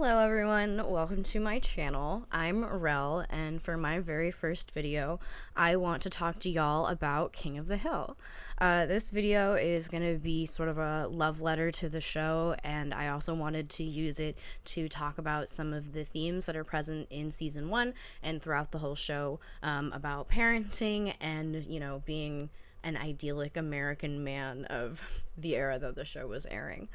Hello everyone, welcome to my channel. I'm Rel, and for my very first video, I want to talk to y'all about King of the Hill. This video is going to be sort of a love letter to the show, and I also wanted to use it to talk about some of the themes that are present in Season 1 and throughout the whole show about parenting and, you know, being an idyllic American man of the era that the show was airing.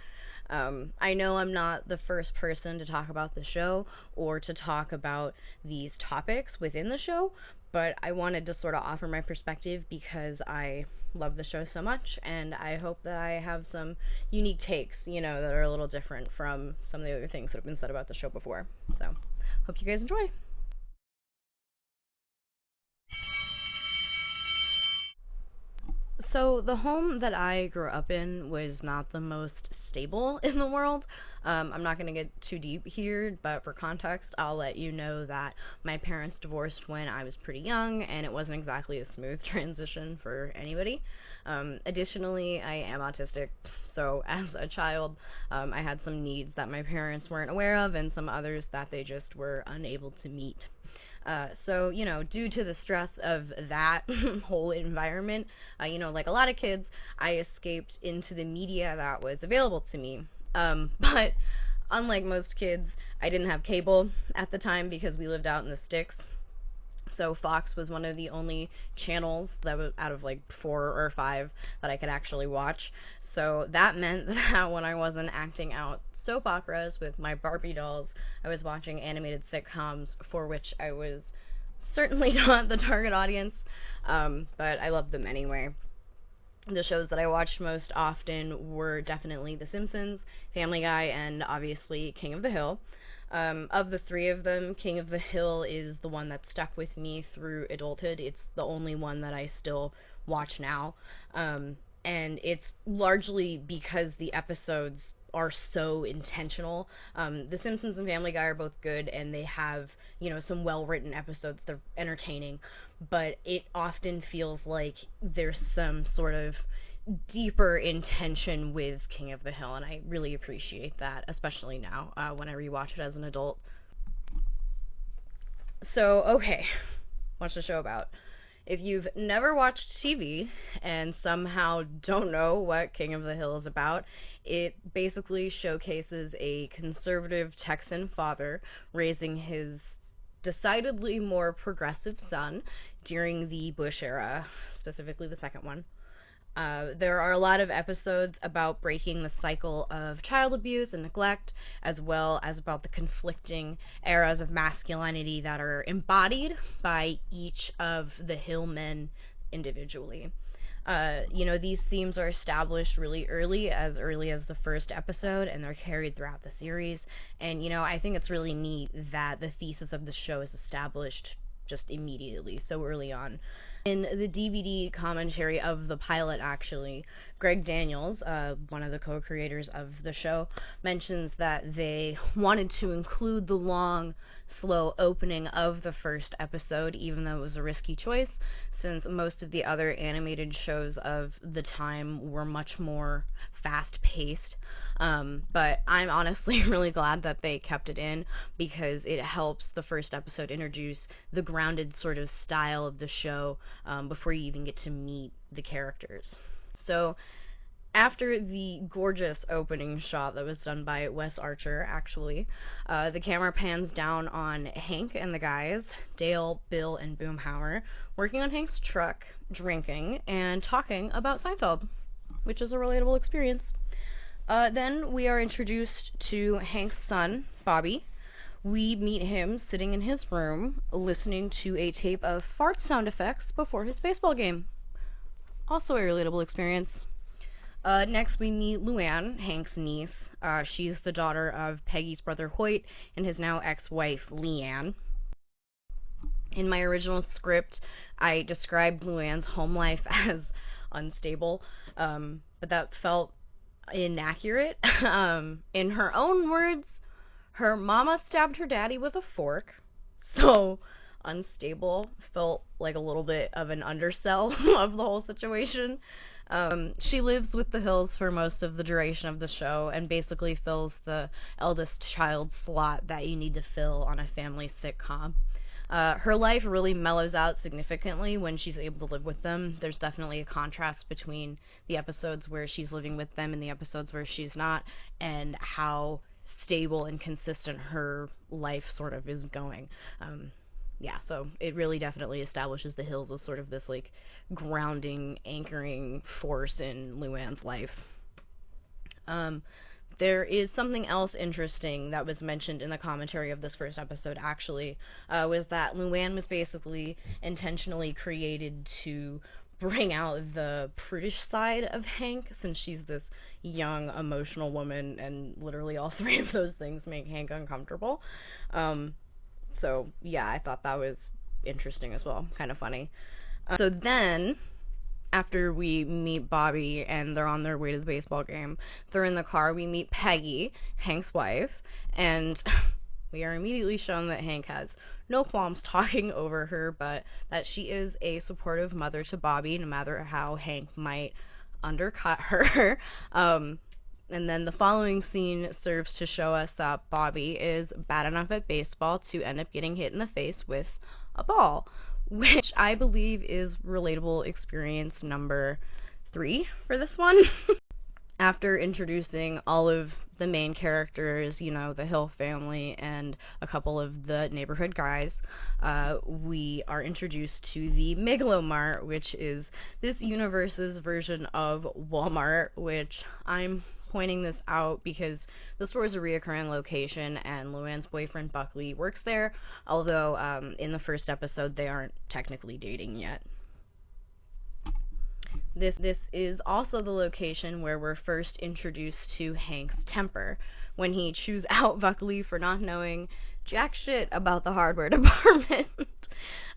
I know I'm not the first person to talk about the show or to talk about these topics within the show, but I wanted to sort of offer my perspective because I love the show so much, and I hope that I have some unique takes, you know, that are a little different from some of the other things that have been said about the show before. So, hope you guys enjoy. So the home that I grew up in was not the most stable in the world. I'm not going to get too deep here, but for context, I'll let you know that my parents divorced when I was pretty young, and it wasn't exactly a smooth transition for anybody. Additionally, I am autistic, so as a child, I had some needs that my parents weren't aware of, and some others that they just were unable to meet. So, you know, due to the stress of that whole environment, you know, like a lot of kids, I escaped into the media that was available to me. But unlike most kids, I didn't have cable at the time because we lived out in the sticks. So Fox was one of the only channels that was out of like 4 or 5 that I could actually watch. So that meant that when I wasn't acting out soap operas with my Barbie dolls, I was watching animated sitcoms for which I was certainly not the target audience, but I loved them anyway. The shows that I watched most often were definitely The Simpsons, Family Guy, and obviously King of the Hill. Of the three of them, King of the Hill is the one that stuck with me through adulthood. It's the only one that I still watch now. And it's largely because the episodes are so intentional. The Simpsons and Family Guy are both good, and they have, you know, some well-written episodes. They're entertaining, but it often feels like there's some sort of deeper intention with King of the Hill, and I really appreciate that, especially now when I rewatch it as an adult. So, okay, what's the show about? If you've never watched TV and somehow don't know what King of the Hill is about, it basically showcases a conservative Texan father raising his decidedly more progressive son during the Bush era, specifically the second one. There are a lot of episodes about breaking the cycle of child abuse and neglect, as well as about the conflicting eras of masculinity that are embodied by each of the Hill men individually. You know, these themes are established really early as the first episode, and they're carried throughout the series. And, you know, I think it's really neat that the thesis of the show is established just immediately, so early on. In the DVD commentary of the pilot, actually, Greg Daniels, one of the co-creators of the show, mentions that they wanted to include the long, slow opening of the first episode, even though it was a risky choice, since most of the other animated shows of the time were much more fast-paced. But I'm honestly really glad that they kept it in, because it helps the first episode introduce the grounded sort of style of the show before you even get to meet the characters. So after the gorgeous opening shot that was done by Wes Archer, actually, the camera pans down on Hank and the guys, Dale, Bill, and Boomhauer, working on Hank's truck, drinking, and talking about Seinfeld, which is a relatable experience. Then we are introduced to Hank's son, Bobby. We meet him sitting in his room, listening to a tape of fart sound effects before his baseball game. Also a relatable experience. Next we meet Luann, Hank's niece. She's the daughter of Peggy's brother Hoyt and his now ex-wife, Leanne. In my original script, I described Luann's home life as unstable, but that felt inaccurate. In her own words, her mama stabbed her daddy with a fork, so unstable felt like a little bit of an undersell of the whole situation. She lives with the Hills for most of the duration of the show and basically fills the eldest child slot that you need to fill on a family sitcom. Her life really mellows out significantly when she's able to live with them. There's definitely a contrast between the episodes where she's living with them and the episodes where she's not, and how stable and consistent her life sort of is going. Yeah, so it really definitely establishes the Hills as sort of this like grounding, anchoring force in Luann's life. There is something else interesting that was mentioned in the commentary of this first episode, actually, was that Luann was basically intentionally created to bring out the prudish side of Hank, since she's this young, emotional woman, and literally all three of those things make Hank uncomfortable. So, yeah, I thought that was interesting as well, kind of funny. So then, after we meet Bobby and they're on their way to the baseball game, they're in the car, we meet Peggy, Hank's wife, and we are immediately shown that Hank has no qualms talking over her, but that she is a supportive mother to Bobby, no matter how Hank might undercut her. And then the following scene serves to show us that Bobby is bad enough at baseball to end up getting hit in the face with a ball, which I believe is relatable experience number 3 for this one. After introducing all of the main characters, you know, the Hill family and a couple of the neighborhood guys, we are introduced to the Miglo-Mart, which is this universe's version of Walmart, which I'm pointing this out because the store is a reoccurring location and Luann's boyfriend Buckley works there, although in the first episode they aren't technically dating yet. This is also the location where we're first introduced to Hank's temper, when he chews out Buckley for not knowing jack shit about the hardware department.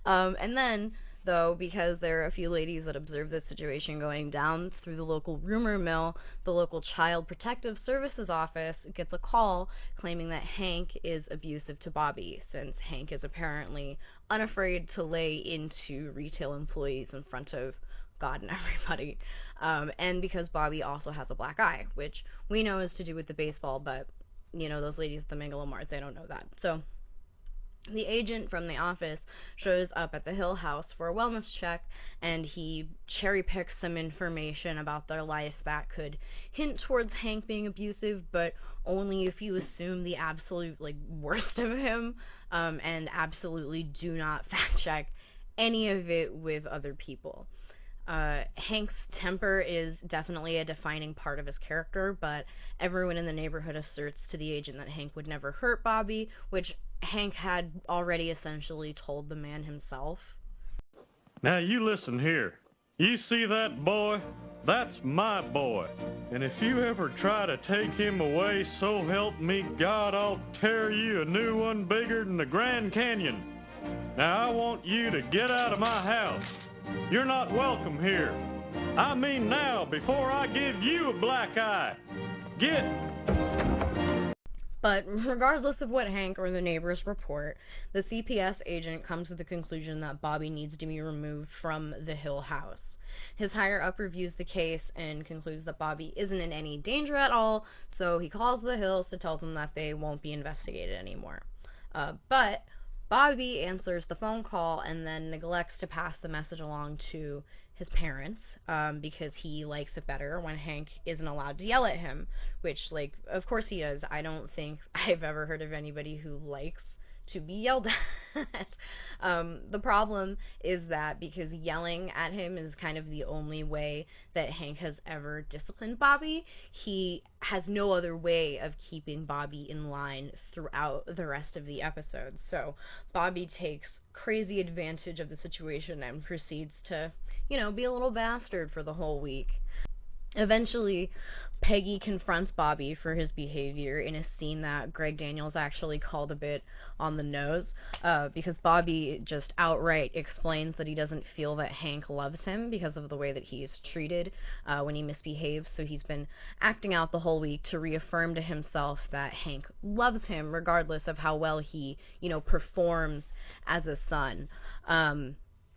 And then, though, because there are a few ladies that observe this situation going down through the local rumor mill, the local Child Protective Services office gets a call claiming that Hank is abusive to Bobby, since Hank is apparently unafraid to lay into retail employees in front of God and everybody. And because Bobby also has a black eye, which we know is to do with the baseball, but, you know, those ladies at the Miglo-Mart, they don't know that. So the agent from the office shows up at the Hill house for a wellness check, and he cherry picks some information about their life that could hint towards Hank being abusive, but only if you assume the absolute, like, worst of him, and absolutely do not fact check any of it with other people. Hank's temper is definitely a defining part of his character, but everyone in the neighborhood asserts to the agent that Hank would never hurt Bobby, which Hank had already essentially told the man himself. Now you listen here. You see that boy? That's my boy. And if you ever try to take him away, so help me God, I'll tear you a new one bigger than the Grand Canyon. Now I want you to get out of my house. You're not welcome here. I mean now, before I give you a black eye. Get! But regardless of what Hank or the neighbors report, the CPS agent comes to the conclusion that Bobby needs to be removed from the Hill house. His higher-up reviews the case and concludes that Bobby isn't in any danger at all, so he calls the Hills to tell them that they won't be investigated anymore. But Bobby answers the phone call and then neglects to pass the message along to his parents, because he likes it better when Hank isn't allowed to yell at him, which, like, of course he does. I don't think I've ever heard of anybody who likes to be yelled at. The problem is that because yelling at him is kind of the only way that Hank has ever disciplined Bobby, he has no other way of keeping Bobby in line throughout the rest of the episode. So Bobby takes crazy advantage of the situation and proceeds to, you know, be a little bastard for the whole week. Eventually, Peggy confronts Bobby for his behavior in a scene that Greg Daniels actually called a bit on the nose, because Bobby just outright explains that he doesn't feel that Hank loves him because of the way that he's treated when he misbehaves, so he's been acting out the whole week to reaffirm to himself that Hank loves him regardless of how well he, you know, performs as a son.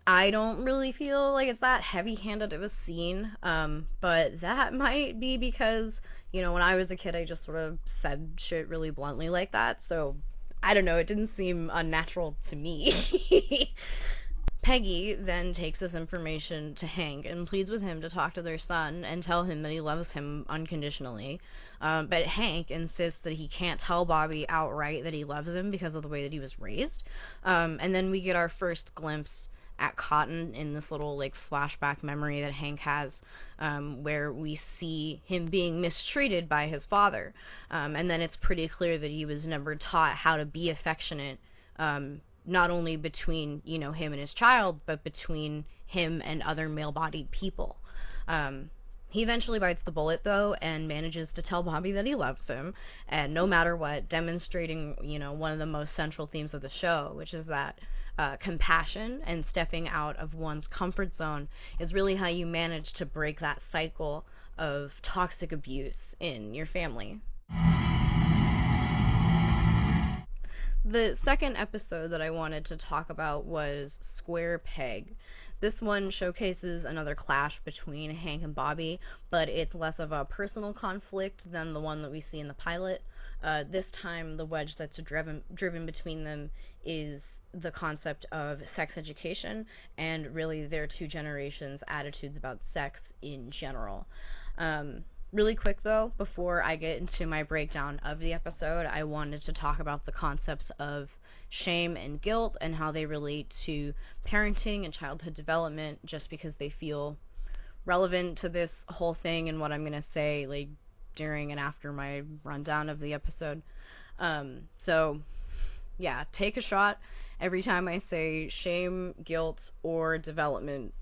I don't really feel like it's that heavy-handed of a scene, but that might be because, when I was a kid, I just sort of said shit really bluntly like that, so I don't know, it didn't seem unnatural to me. Peggy then takes this information to Hank and pleads with him to talk to their son and tell him that he loves him unconditionally. But Hank insists that he can't tell Bobby outright that he loves him because of the way that he was raised. And then we get our first glimpse at Cotton in this little like flashback memory that Hank has, where we see him being mistreated by his father. And then it's pretty clear that he was never taught how to be affectionate, not only between, him and his child, but between him and other male-bodied people. He eventually bites the bullet, though, and manages to tell Bobby that he loves him, and no matter what, demonstrating, one of the most central themes of the show, which is that compassion and stepping out of one's comfort zone is really how you manage to break that cycle of toxic abuse in your family. The second episode that I wanted to talk about was Square Peg. This one showcases another clash between Hank and Bobby, but it's less of a personal conflict than the one that we see in the pilot. This time, the wedge that's driven between them is the concept of sex education and really their two generations' attitudes about sex in general. Really quick though, before I get into my breakdown of the episode, I wanted to talk about the concepts of shame and guilt and how they relate to parenting and childhood development, just because they feel relevant to this whole thing and what I'm going to say like during and after my rundown of the episode. So yeah, take a shot every time I say shame, guilt, or development,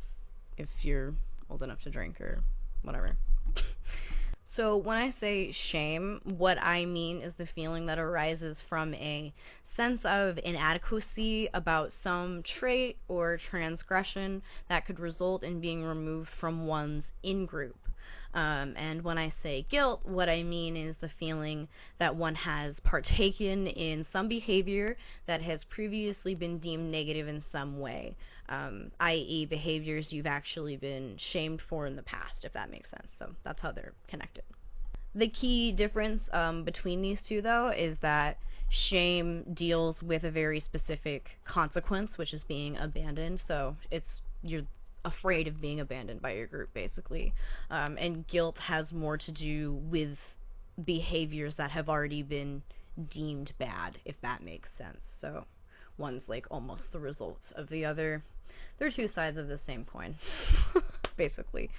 if you're old enough to drink or whatever. So when I say shame, what I mean is the feeling that arises from a sense of inadequacy about some trait or transgression that could result in being removed from one's in-group. And when I say guilt, what I mean is the feeling that one has partaken in some behavior that has previously been deemed negative in some way, i.e. behaviors you've actually been shamed for in the past, if that makes sense. So that's how they're connected. The key difference between these two, though, is that shame deals with a very specific consequence, which is being abandoned. So you're afraid of being abandoned by your group, basically. And guilt has more to do with behaviors that have already been deemed bad, if that makes sense. So one's like almost the result of the other. They're two sides of the same coin, basically.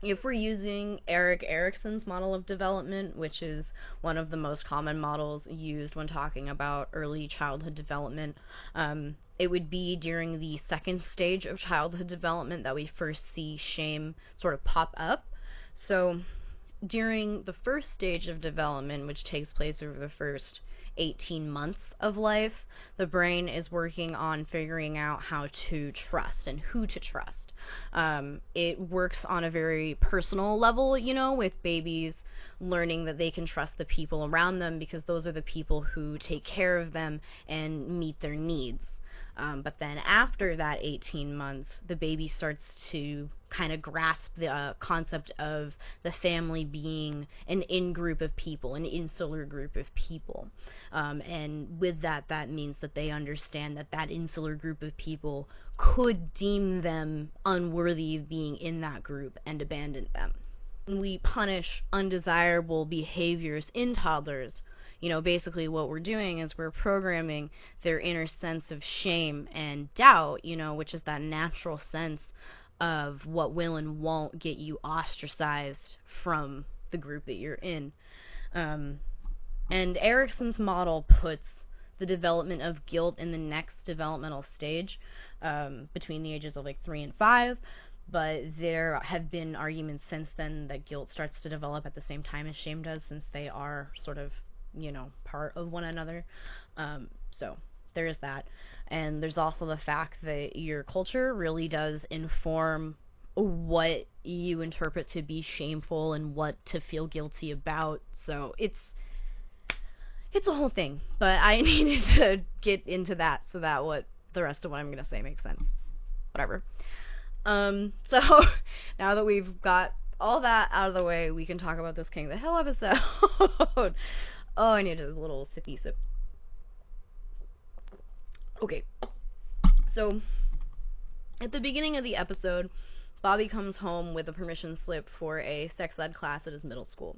If we're using Erik Erikson's model of development, which is one of the most common models used when talking about early childhood development, it would be during the second stage of childhood development that we first see shame sort of pop up. So during the first stage of development, which takes place over the first 18 months of life, the brain is working on figuring out how to trust and who to trust. It works on a very personal level, with babies learning that they can trust the people around them because those are the people who take care of them and meet their needs. But then after that 18 months, the baby starts to kind of grasp the concept of the family being an in-group of people, an insular group of people. And with that, that means that they understand that that insular group of people could deem them unworthy of being in that group and abandon them. When we punish undesirable behaviors in toddlers, basically what we're doing is we're programming their inner sense of shame and doubt, which is that natural sense of what will and won't get you ostracized from the group that you're in. And Erikson's model puts the development of guilt in the next developmental stage, between the ages of 3 and 5. But there have been arguments since then that guilt starts to develop at the same time as shame does, since they are sort of part of one another. So there is that. And there's also the fact that your culture really does inform what you interpret to be shameful and what to feel guilty about. So it's a whole thing. But I needed to get into that so that the rest of what I'm going to say makes sense. whatever. So now that we've got all that out of the way, we can talk about this King of the Hill episode. Oh, I need a little sippy sip. Okay, so at the beginning of the episode, Bobby comes home with a permission slip for a sex ed class at his middle school.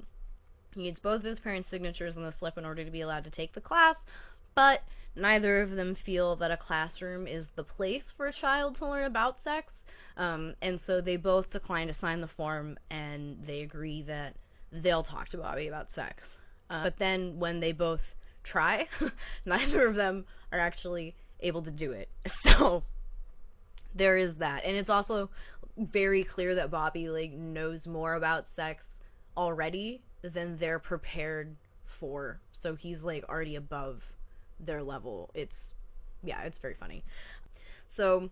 He needs both of his parents' signatures on the slip in order to be allowed to take the class, but neither of them feel that a classroom is the place for a child to learn about sex, and so they both decline to sign the form, and they agree that they'll talk to Bobby about sex. But then when they both try, neither of them are actually able to do it. So there is that. And it's also very clear that Bobby, like, knows more about sex already than they're prepared for. So he's, like, already above their level. It's very funny. So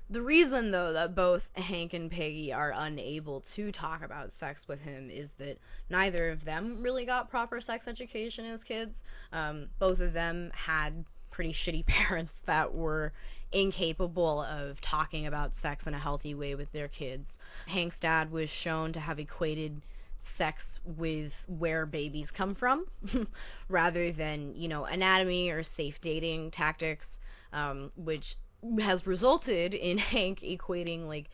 the reason, though, that both Hank and Peggy are unable to talk about sex with him is that neither of them really got proper sex education as kids. Both of them had pretty shitty parents that were incapable of talking about sex in a healthy way with their kids. Hank's dad was shown to have equated sex with where babies come from rather than, anatomy or safe dating tactics, which has resulted in Hank equating, like,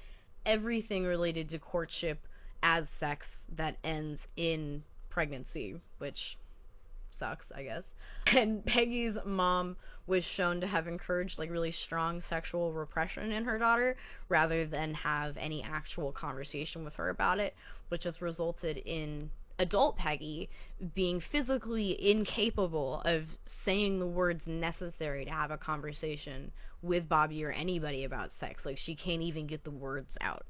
everything related to courtship as sex that ends in pregnancy, which sucks, I guess. And Peggy's mom was shown to have encouraged, like, really strong sexual repression in her daughter rather than have any actual conversation with her about it, which has resulted in adult Peggy being physically incapable of saying the words necessary to have a conversation with Bobby or anybody about sex. Like, she can't even get the words out.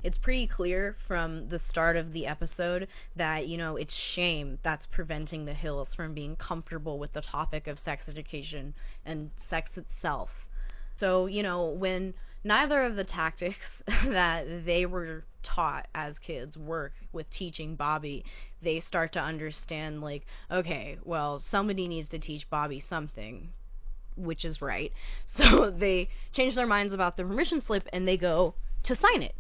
It's pretty clear from the start of the episode that, it's shame that's preventing the Hills from being comfortable with the topic of sex education and sex itself. So, when neither of the tactics that they were taught as kids work with teaching Bobby, they start to understand, like, okay, well, somebody needs to teach Bobby something, which is right. So they change their minds about the permission slip and they go to sign it.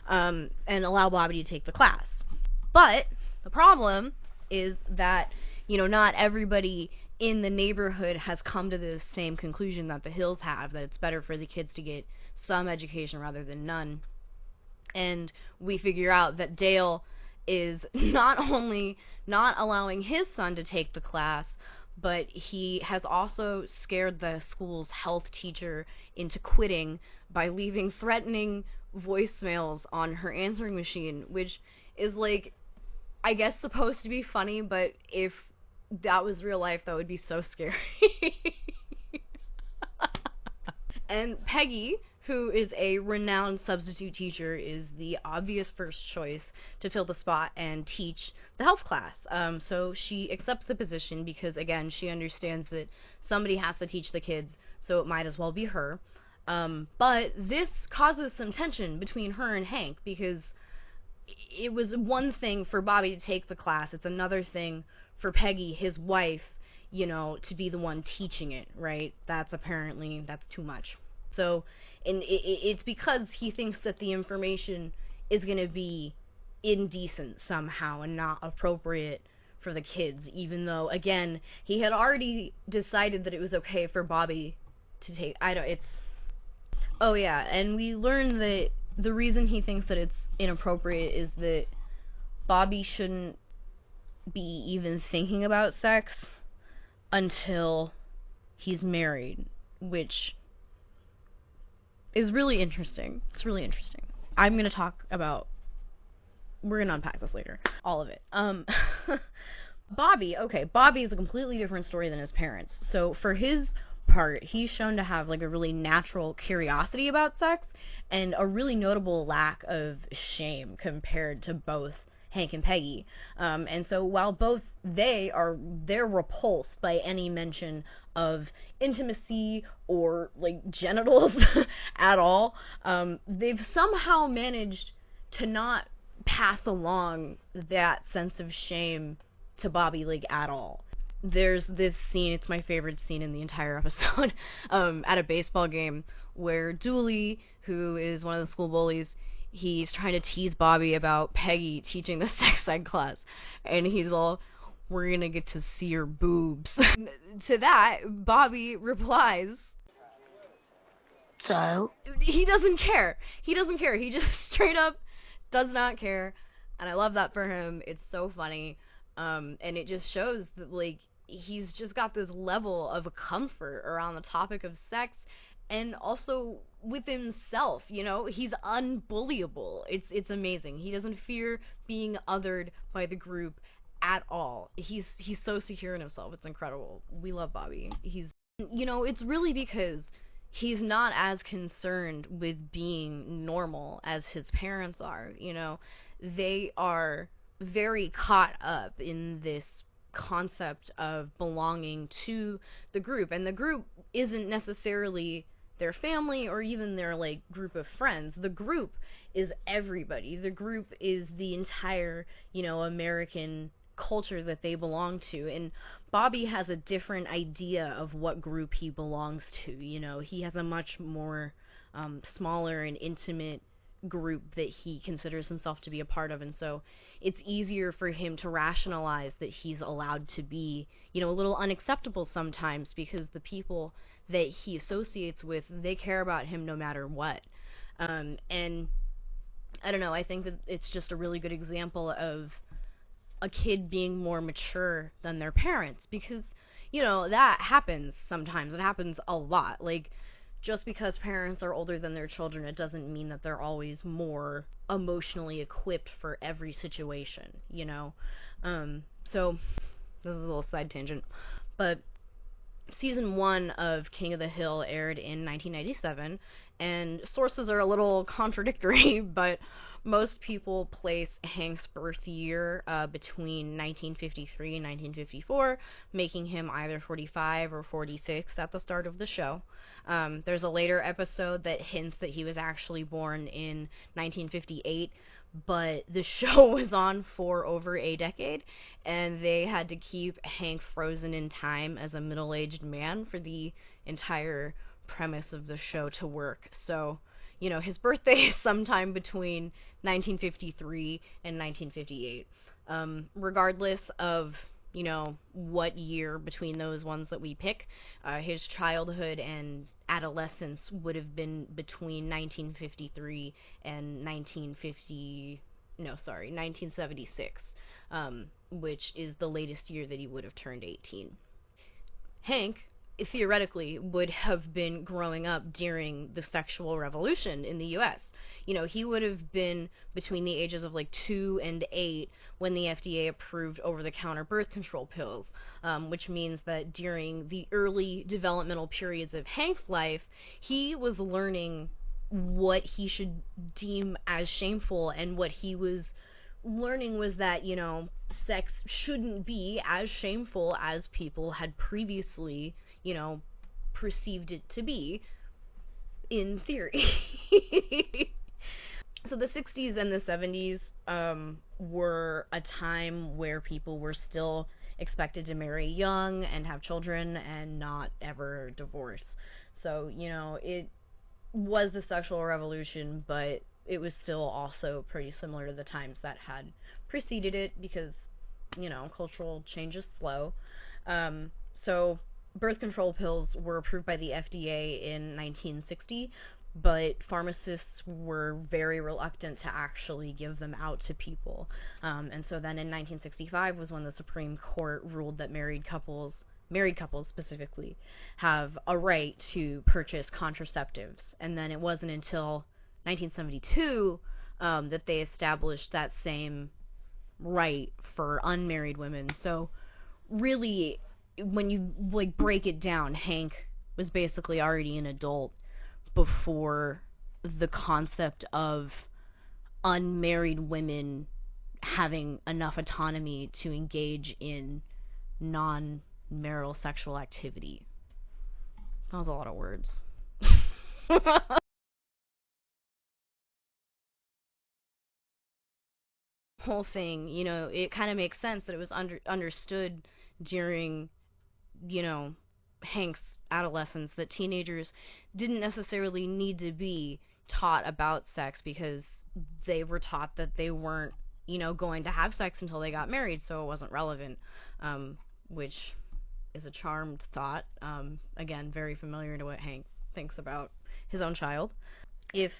And allow Bobby to take the class. But the problem is that, not everybody in the neighborhood has come to the same conclusion that the Hills have, that it's better for the kids to get some education rather than none. And we figure out that Dale is not only not allowing his son to take the class, but he has also scared the school's health teacher into quitting by leaving threatening voicemails on her answering machine, which is, like, I guess supposed to be funny, but if that was real life, that would be so scary. And Peggy, who is a renowned substitute teacher, is the obvious first choice to fill the spot and teach the health class. So she accepts the position because, again, she understands that somebody has to teach the kids, so it might as well be her. But this causes some tension between her and Hank, because it was one thing for Bobby to take the class, it's another thing for Peggy, his wife, to be the one teaching it, right? That's too much. So, and it's because he thinks that the information is going to be indecent somehow and not appropriate for the kids, even though, again, he had already decided that it was okay for Bobby to take, oh yeah, and we learn that the reason he thinks that it's inappropriate is that Bobby shouldn't be even thinking about sex until he's married, which is really interesting. It's really interesting. We're going to unpack this later. All of it. Bobby is a completely different story than his parents. So for his part, he's shown to have, like, a really natural curiosity about sex and a really notable lack of shame compared to both Hank and Peggy. And so while both they're repulsed by any mention of intimacy or, like, genitals at all, they've somehow managed to not pass along that sense of shame to Bobby, like, at all. There's this scene, it's my favorite scene in the entire episode, at a baseball game where Dooley, who is one of the school bullies, he's trying to tease Bobby about Peggy teaching the sex ed class, and he's all, we're gonna get to see your boobs. To that, Bobby replies, So? he doesn't care. He doesn't care. He just straight up does not care. And I love that for him. It's so funny. And it just shows that, like, he's just got this level of comfort around the topic of sex and also with himself, you know? He's unbullyable. It's amazing. He doesn't fear being othered by the group at all. He's so secure in himself. It's incredible. We love Bobby. It's really because he's not as concerned with being normal as his parents are, you know. They are very caught up in this concept of belonging to the group, and the group isn't necessarily their family or even their, like, group of friends. The group is everybody. The group is the entire, American culture that they belong to. And Bobby has a different idea of what group he belongs to. He has a much more smaller and intimate group that he considers himself to be a part of, and so it's easier for him to rationalize that he's allowed to be, a little unacceptable sometimes, because the people that he associates with, they care about him no matter what. And I don't know, I think that it's just a really good example of a kid being more mature than their parents, because that happens sometimes. It happens a lot. Like, just because parents are older than their children, it doesn't mean that they're always more emotionally equipped for every situation, So, this is a little side tangent, but season 1 of King of the Hill aired in 1997, and sources are a little contradictory, but most people place Hank's birth year between 1953 and 1954, making him either 45 or 46 at the start of the show. There's a later episode that hints that he was actually born in 1958, but the show was on for over a decade, and they had to keep Hank frozen in time as a middle-aged man for the entire premise of the show to work. So, his birthday is sometime between 1953 and 1958. Regardless of, what year between those ones that we pick, his childhood and adolescence would have been between 1953 and 1976, which is the latest year that he would have turned 18. Hank, theoretically, would have been growing up during the sexual revolution in the U.S. He would have been between the ages of 2 and 8 when the FDA approved over-the-counter birth control pills, which means that during the early developmental periods of Hank's life, he was learning what he should deem as shameful, and what he was learning was that, sex shouldn't be as shameful as people had previously, perceived it to be, in theory. So the 60s and the 70s were a time where people were still expected to marry young and have children and not ever divorce. So, it was the sexual revolution, but it was still also pretty similar to the times that had preceded it, because, cultural change is slow. So birth control pills were approved by the FDA in 1960, but pharmacists were very reluctant to actually give them out to people. And so then in 1965 was when the Supreme Court ruled that married couples specifically, have a right to purchase contraceptives. And then it wasn't until 1972 that they established that same right for unmarried women. So really, when you break it down, Hank was basically already an adult before the concept of unmarried women having enough autonomy to engage in non-marital sexual activity. That was a lot of words. Whole thing, it kind of makes sense that it was understood during you know, Hank's adolescence, that teenagers didn't necessarily need to be taught about sex because they were taught that they weren't, going to have sex until they got married, so it wasn't relevant, which is a charmed thought. Again, very familiar to what Hank thinks about his own child. If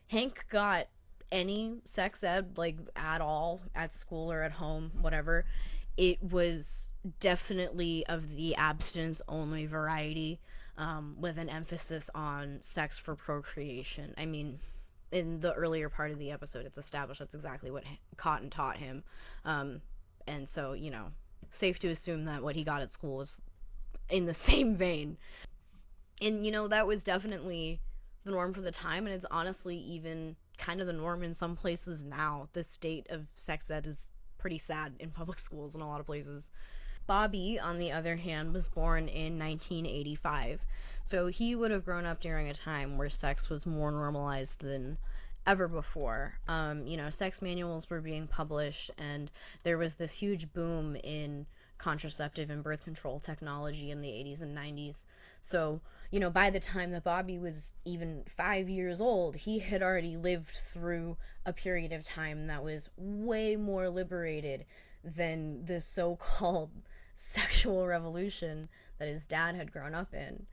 Hank got any sex ed, like, at all, at school or at home, whatever, it was definitely of the abstinence only variety, with an emphasis on sex for procreation. I mean, in the earlier part of the episode, it's established that's exactly what Cotton taught him. And so, safe to assume that what he got at school was in the same vein. And, that was definitely the norm for the time, and it's honestly even kind of the norm in some places now. The state of sex ed is pretty sad in public schools in a lot of places. Bobby, on the other hand, was born in 1985, so he would have grown up during a time where sex was more normalized than ever before. Sex manuals were being published, and there was this huge boom in contraceptive and birth control technology in the 80s and 90s. So, by the time that Bobby was even 5 years old, he had already lived through a period of time that was way more liberated than the so-called sexual revolution that his dad had grown up in.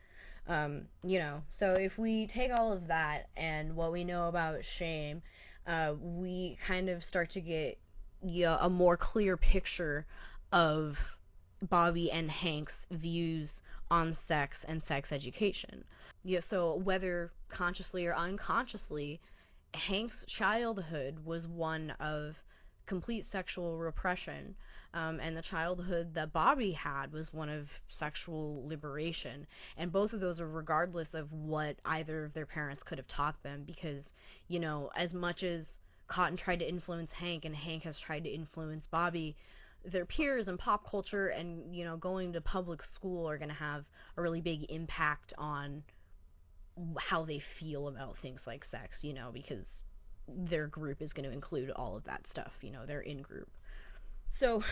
So if we take all of that and what we know about shame, we kind of start to get a more clear picture of Bobby and Hank's views on sex and sex education. So whether consciously or unconsciously, Hank's childhood was one of complete sexual repression, and the childhood that Bobby had was one of sexual liberation. And both of those are regardless of what either of their parents could have taught them, because, as much as Cotton tried to influence Hank and Hank has tried to influence Bobby, their peers and pop culture and, going to public school are going to have a really big impact on how they feel about things like sex, because their group is going to include all of that stuff, their in-group. So,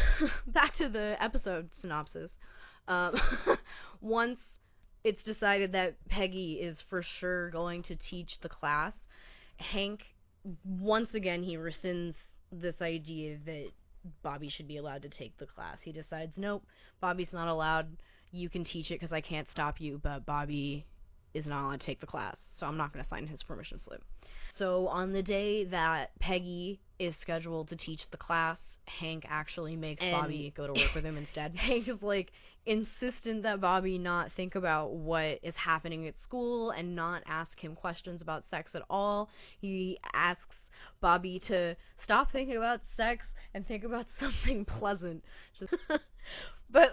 back to the episode synopsis. Once it's decided that Peggy is for sure going to teach the class, Hank, once again, he rescinds this idea that Bobby should be allowed to take the class. He decides, nope, Bobby's not allowed. You can teach it because I can't stop you, but Bobby is not allowed to take the class, so I'm not going to sign his permission slip. So on the day that Peggy is scheduled to teach the class, Hank actually makes Bobby go to work with him instead. Hank is, insistent that Bobby not think about what is happening at school and not ask him questions about sex at all. He asks Bobby to stop thinking about sex and think about something pleasant. But,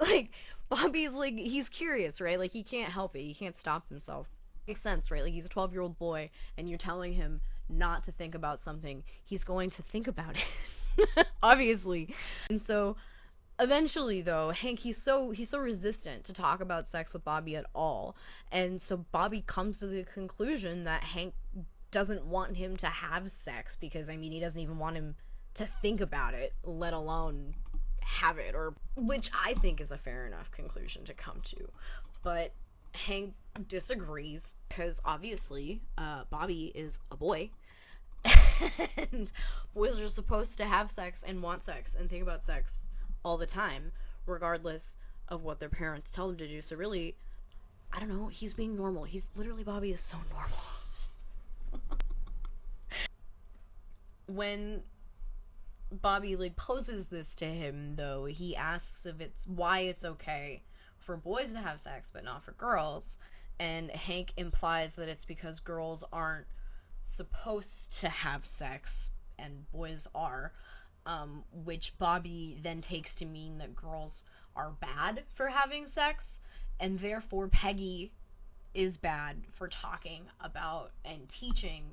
Bobby's, he's curious, right? He can't help it. He can't stop himself. Makes sense, right? He's a 12-year-old boy, and you're telling him not to think about something. He's going to think about it. Obviously. And so, eventually, though, Hank, he's so resistant to talk about sex with Bobby at all. And so Bobby comes to the conclusion that Hank doesn't want him to have sex because, he doesn't even want him to think about it, let alone have it, which I think is a fair enough conclusion to come to. But Hank disagrees because obviously Bobby is a boy, and boys are supposed to have sex and want sex and think about sex all the time, regardless of what their parents tell them to do. So really, I don't know, he's being normal. Bobby is so normal. When Bobby poses this to him, though, he asks why it's okay for boys to have sex but not for girls, and Hank implies that it's because girls aren't supposed to have sex and boys are, which Bobby then takes to mean that girls are bad for having sex, and therefore Peggy is bad for talking about and teaching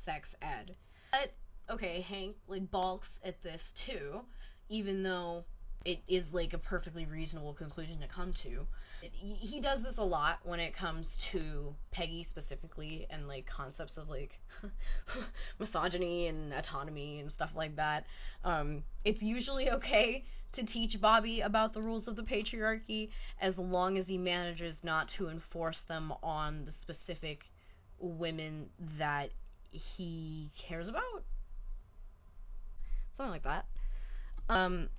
sex ed. But okay, Hank balks at this too, even though it is a perfectly reasonable conclusion to come to. He does this a lot when it comes to Peggy specifically, and concepts of misogyny and autonomy and stuff like that. It's usually okay to teach Bobby about the rules of the patriarchy, as long as he manages not to enforce them on the specific women that he cares about. Something like that. Hank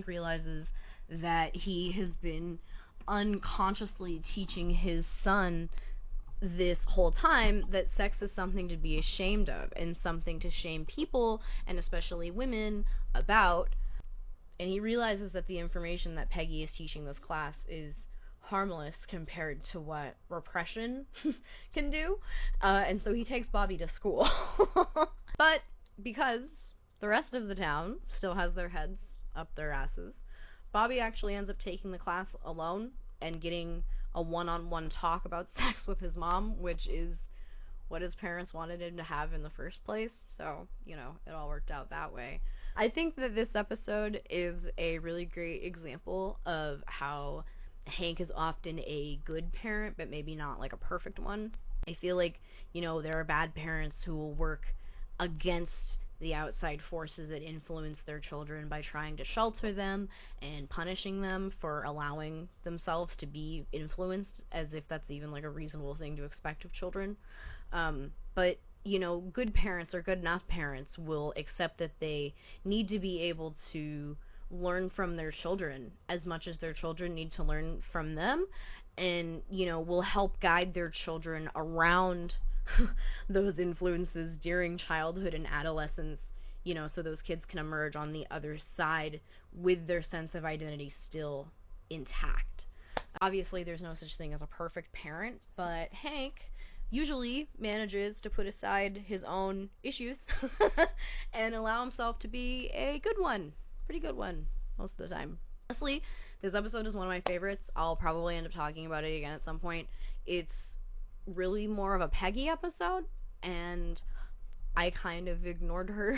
realizes that he has been unconsciously teaching his son this whole time that sex is something to be ashamed of and something to shame people, and especially women, about. And he realizes that the information that Peggy is teaching this class is harmless compared to what repression can do. And so he takes Bobby to school. But because the rest of the town still has their heads up their asses, Bobby actually ends up taking the class alone and getting a one-on-one talk about sex with his mom, which is what his parents wanted him to have in the first place. So, you know, it all worked out that way. I think that this episode is a really great example of how Hank is often a good parent, but maybe not like a perfect one. I feel like, you know, there are bad parents who will work against the outside forces that influence their children by trying to shelter them and punishing them for allowing themselves to be influenced, as if that's even like a reasonable thing to expect of children. But you know, good parents or good enough parents will accept that they need to be able to learn from their children as much as their children need to learn from them, and you know, will help guide their children around those influences during childhood and adolescence, you know, so those kids can emerge on the other side with their sense of identity still intact. Obviously, there's no such thing as a perfect parent, but Hank usually manages to put aside his own issues and allow himself to be a good one. Pretty good one, most of the time. Honestly, this episode is one of my favorites. I'll probably end up talking about it again at some point. It's really more of a Peggy episode, and I kind of ignored her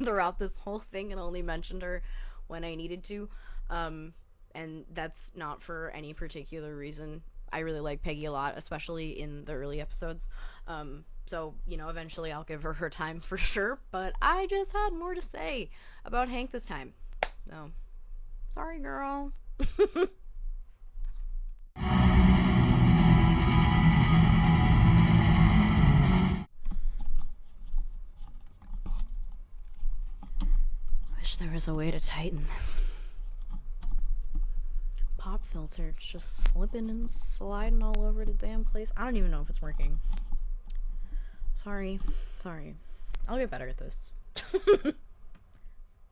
throughout this whole thing and only mentioned her when I needed to. And that's not for any particular reason. I really like Peggy a lot, especially in the early episodes. So, you know, eventually I'll give her her time for sure, but I just had more to say about Hank this time. So, sorry, girl. Wish there was a way to tighten this pop filter. It's just slipping and sliding all over the damn place. I don't even know if it's working. Sorry. I'll get better at this.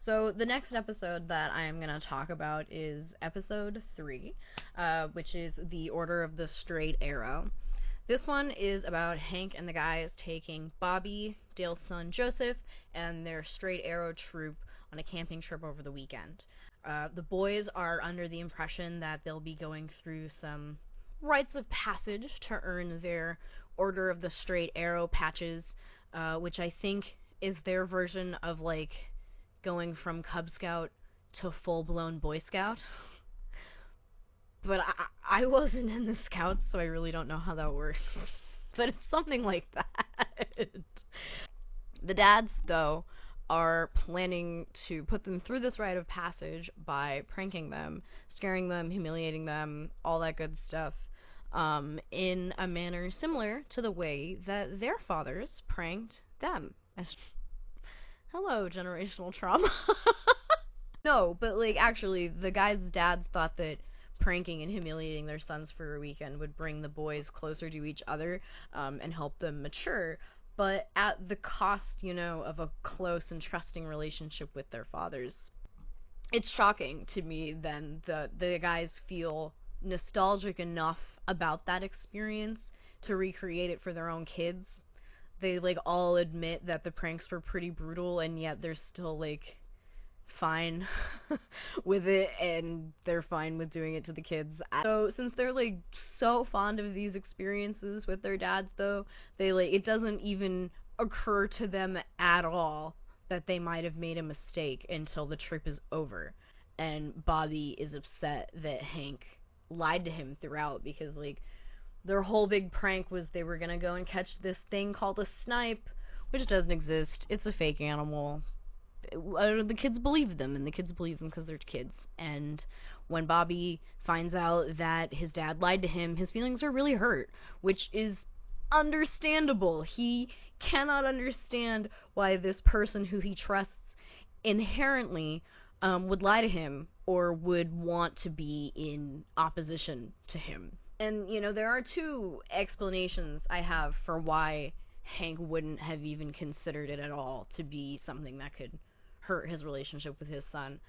So the next episode that I'm going to talk about is episode 3, which is The Order of the Straight Arrow. This one is about Hank and the guys taking Bobby, Dale's son Joseph, and their Straight Arrow troop on a camping trip over the weekend. The boys are under the impression that they'll be going through some rites of passage to earn their Order of the Straight Arrow patches, which I think is their version of, like, going from Cub Scout to full-blown Boy Scout. But I wasn't in the Scouts, so I really don't know how that works. But it's something like that. The dads, though, are planning to put them through this rite of passage by pranking them, scaring them, humiliating them, all that good stuff, in a manner similar to the way that their fathers pranked them. Hello, generational trauma. No, but, like, actually, the guys' dads thought that pranking and humiliating their sons for a weekend would bring the boys closer to each other, and help them mature, but at the cost, you know, of a close and trusting relationship with their fathers. It's shocking to me, then, that the guys feel nostalgic enough about that experience to recreate it for their own kids. They, like, all admit that the pranks were pretty brutal, and yet they're still, like, fine with it, and they're fine with doing it to the kids. So, since they're, like, so fond of these experiences with their dads, though, they, like, it doesn't even occur to them at all that they might have made a mistake until the trip is over. And Bobby is upset that Hank lied to him throughout, because, like, their whole big prank was they were gonna go and catch this thing called a snipe, which doesn't exist. It's a fake animal. the kids believed them, and the kids believed them because they're kids. And when Bobby finds out that his dad lied to him, his feelings are really hurt, which is understandable. He cannot understand why this person who he trusts inherently would lie to him or would want to be in opposition to him. And, you know, there are two explanations I have for why Hank wouldn't have even considered it at all to be something that could hurt his relationship with his son.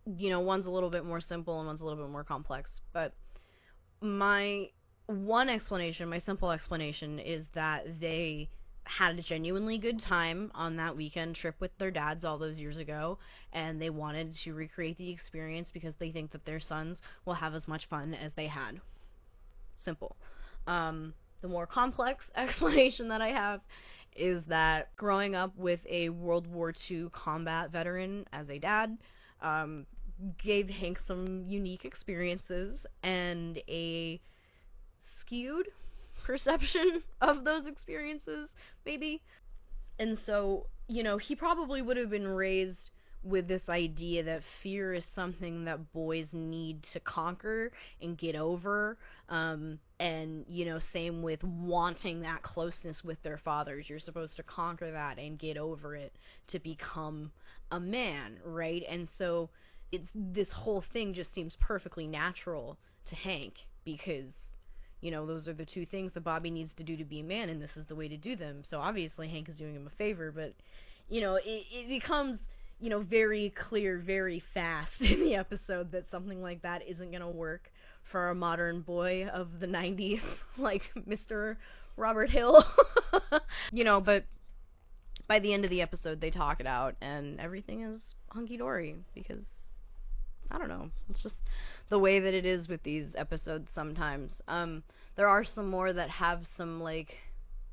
You know, one's a little bit more simple and one's a little bit more complex. But my one explanation, my simple explanation, is that they had a genuinely good time on that weekend trip with their dads all those years ago, and they wanted to recreate the experience because they think that their sons will have as much fun as they had. Simple. The more complex explanation that I have is that growing up with a World War II combat veteran as a dad gave Hank some unique experiences and a skewed perception of those experiences, maybe. And so, you know, he probably would have been raised with this idea that fear is something that boys need to conquer and get over. And, you know, same with wanting that closeness with their fathers. You're supposed to conquer that and get over it to become a man, right? And so this whole thing just seems perfectly natural to Hank because, you know, those are the two things that Bobby needs to do to be a man, and this is the way to do them. So obviously Hank is doing him a favor, but, you know, it becomes, you know, very clear very fast in the episode that something like that isn't going to work for a modern boy of the 90s like Mr. Robert Hill. You know, but by the end of the episode they talk it out and everything is hunky-dory because, I don't know, it's just the way that it is with these episodes sometimes. There are some more that have some, like,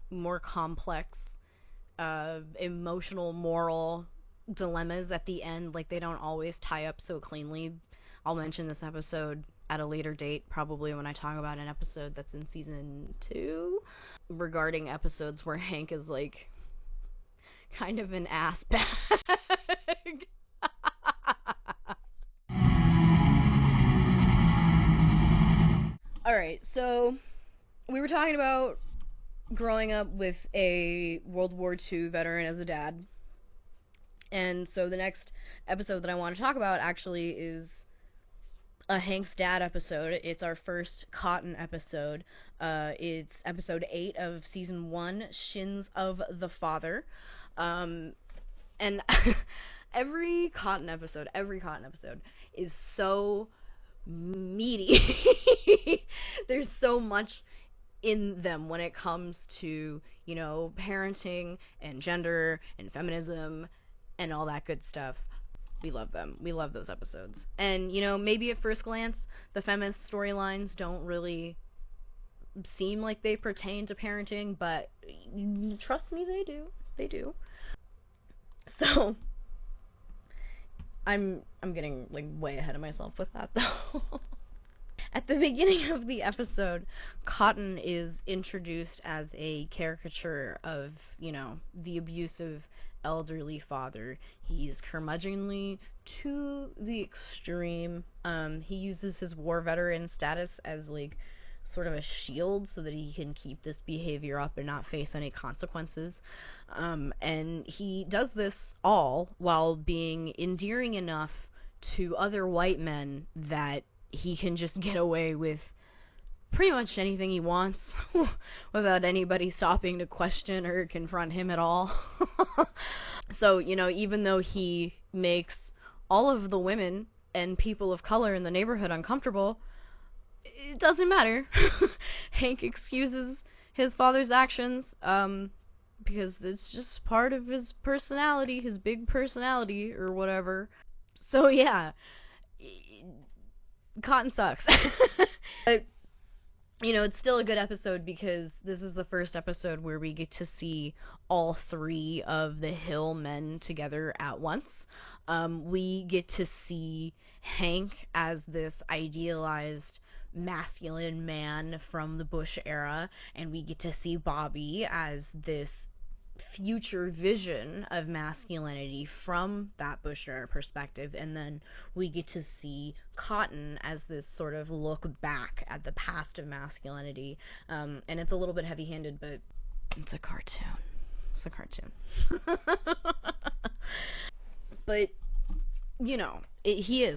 more complex emotional, moral dilemmas at the end. Like, they don't always tie up so cleanly. I'll mention this episode at a later date, probably when I talk about an episode that's in season 2, regarding episodes where Hank is, like, kind of an ass bag. Alright, so we were talking about growing up with a World War II veteran as a dad. And so the next episode that I want to talk about actually is a Hank's Dad episode. It's our first Cotton episode. It's episode 8 of season 1, Shins of the Father. And every Cotton episode is so meaty. There's so much in them when it comes to, you know, parenting and gender and feminism and all that good stuff. We love them. We love those episodes. And, you know, maybe at first glance, the feminist storylines don't really seem like they pertain to parenting, but trust me, they do. They do. So, I'm getting, like, way ahead of myself with that, though. At the beginning of the episode, Cotton is introduced as a caricature of, you know, the abusive elderly father. He's curmudgeonly to the extreme. He uses his war veteran status as, like, sort of a shield so that he can keep this behavior up and not face any consequences. And he does this all while being endearing enough to other white men that he can just get away with pretty much anything he wants without anybody stopping to question or confront him at all. So, you know, even though he makes all of the women and people of color in the neighborhood uncomfortable, it doesn't matter. Hank excuses his father's actions because it's just part of his personality, his big personality or whatever. So yeah, Cotton sucks. But, you know, it's still a good episode because this is the first episode where we get to see all 3 of the Hill men together at once. We get to see Hank as this idealized masculine man from the Bush era, and we get to see Bobby as this future vision of masculinity from that Bushnell perspective, and then we get to see Cotton as this sort of look back at the past of masculinity. And it's a little bit heavy-handed, but it's a cartoon. It's a cartoon. But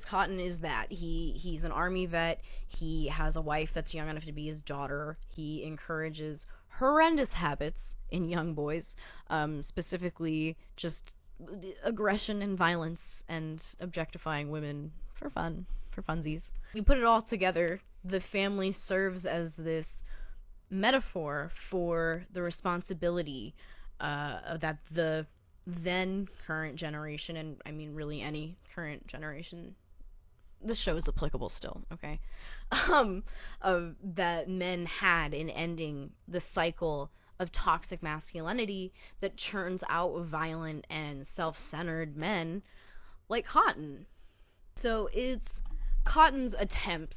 Cotton is that. He's an army vet. He has a wife that's young enough to be his daughter. He encourages horrendous habits in young boys, specifically just aggression and violence and objectifying women for fun, for funsies. We put it all together. The family serves as this metaphor for the responsibility that the then current generation, and I mean really any current generation, this show is applicable still, okay, that men had in ending the cycle of toxic masculinity that churns out violent and self-centered men like Cotton. So it's Cotton's attempts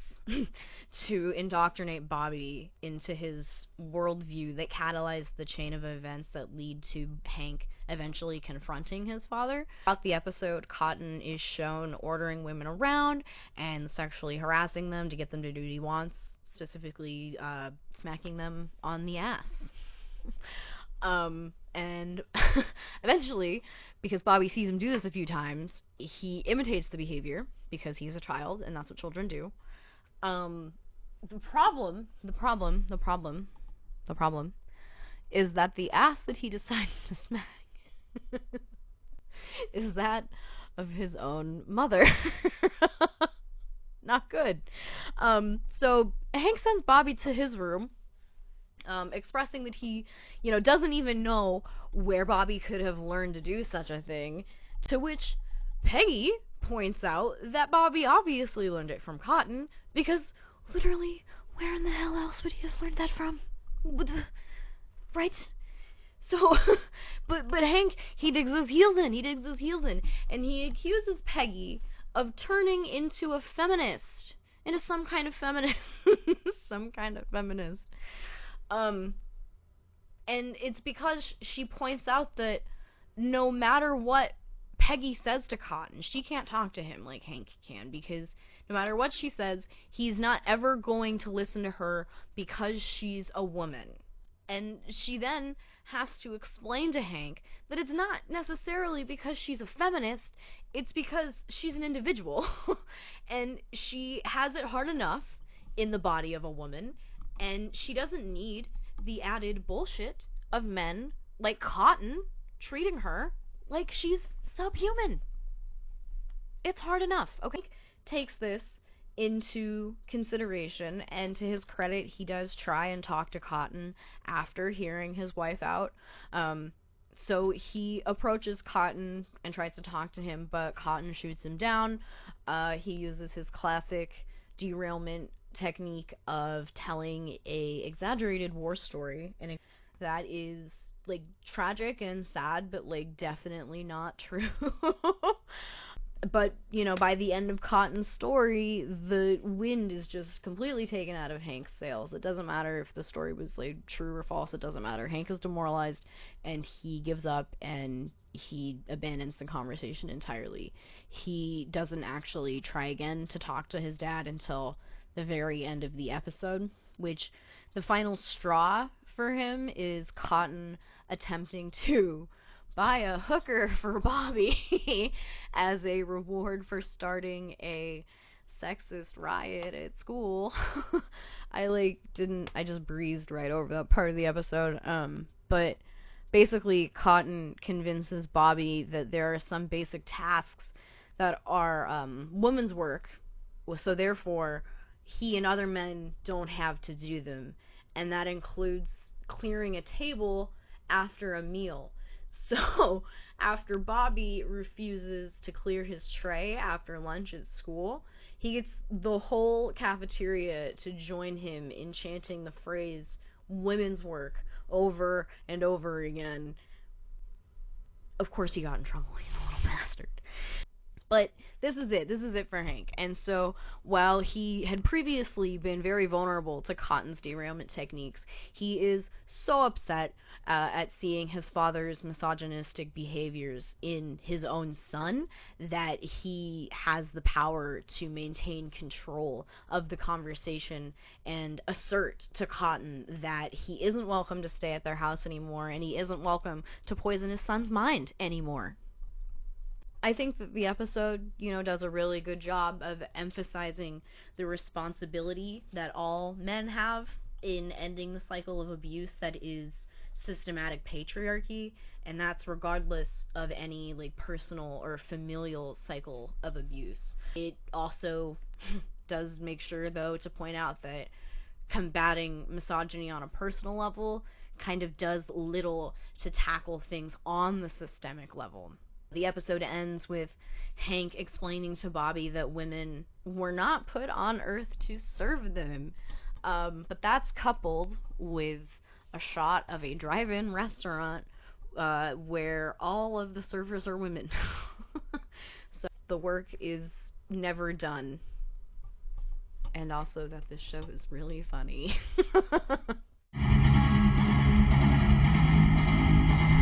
to indoctrinate Bobby into his worldview that catalyze the chain of events that lead to Hank eventually confronting his father. Throughout the episode, Cotton is shown ordering women around and sexually harassing them to get them to do what he wants, specifically smacking them on the ass. And eventually, because Bobby sees him do this a few times, he imitates the behavior because he's a child and that's what children do. The problem is that the ass that he decides to smack is that of his own mother. Not good. So Hank sends Bobby to his room, expressing that he, doesn't even know where Bobby could have learned to do such a thing, to which Peggy points out that Bobby obviously learned it from Cotton, because literally, where in the hell else would he have learned that from? Right? So, but Hank, he digs his heels in, and he accuses Peggy of turning into a feminist, into some kind of feminist. And it's because she points out that no matter what Peggy says to Cotton, she can't talk to him like Hank can, because no matter what she says, he's not ever going to listen to her because she's a woman. And she then has to explain to Hank that it's not necessarily because she's a feminist, it's because she's an individual. And she has it hard enough in the body of a woman, and she doesn't need the added bullshit of men like Cotton treating her like she's subhuman. It's hard enough, okay? Takes this into consideration, and to his credit, he does try and talk to Cotton after hearing his wife out. So he approaches Cotton and tries to talk to him, but Cotton shoots him down. He uses his classic derailment technique of telling a exaggerated war story, and that is like tragic and sad, but like definitely not true. But, by the end of Cotton's story, the wind is just completely taken out of Hank's sails. It doesn't matter if the story was, like, true or false. It doesn't matter. Hank is demoralized, and he gives up, and he abandons the conversation entirely. He doesn't actually try again to talk to his dad until the very end of the episode, which the final straw for him is Cotton attempting to buy a hooker for Bobby as a reward for starting a sexist riot at school. I just breezed right over that part of the episode. But basically Cotton convinces Bobby that there are some basic tasks that are women's work, so therefore he and other men don't have to do them, and that includes clearing a table after a meal. So, after Bobby refuses to clear his tray after lunch at school, he gets the whole cafeteria to join him in chanting the phrase, women's work, over and over again. Of course he got in trouble, he's a little bastard. But this is it. This is it for Hank. And so, while he had previously been very vulnerable to Cotton's derailment techniques, he is so upset at seeing his father's misogynistic behaviors in his own son that he has the power to maintain control of the conversation and assert to Cotton that he isn't welcome to stay at their house anymore and he isn't welcome to poison his son's mind anymore. I think that the episode, does a really good job of emphasizing the responsibility that all men have in ending the cycle of abuse that is systematic patriarchy, and that's regardless of any personal or familial cycle of abuse. It also does make sure, though, to point out that combating misogyny on a personal level kind of does little to tackle things on the systemic level. The episode ends with Hank explaining to Bobby that women were not put on Earth to serve them. But that's coupled with a shot of a drive-in restaurant where all of the servers are women. So the work is never done. And also that this show is really funny.